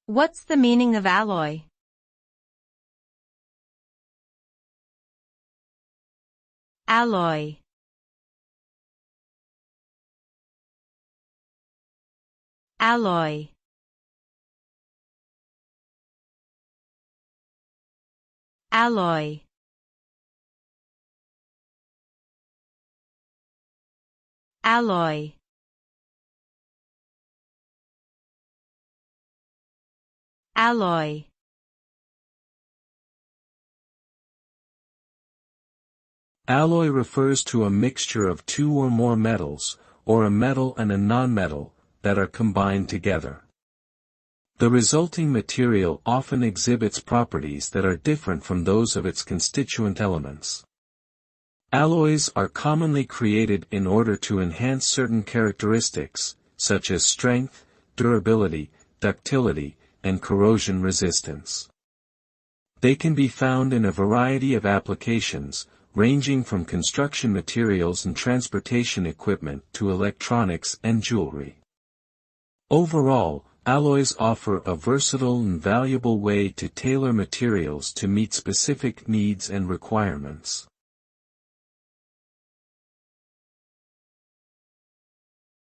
What's the meaning of alloy? Alloy. Alloy. Alloy. Alloy. Alloy. Alloy refers to a mixture of two or more metals, or a metal and a nonmetal, that are combined together. The resulting material often exhibits properties that are different from those of its constituent elements. Alloys are commonly created in order to enhance certain characteristics, such as strength, durability, ductility, and corrosion resistance. They can be found in a variety of applications, ranging from construction materials and transportation equipment to electronics and jewelry. Overall, alloys offer a versatile and valuable way to tailor materials to meet specific needs and requirements.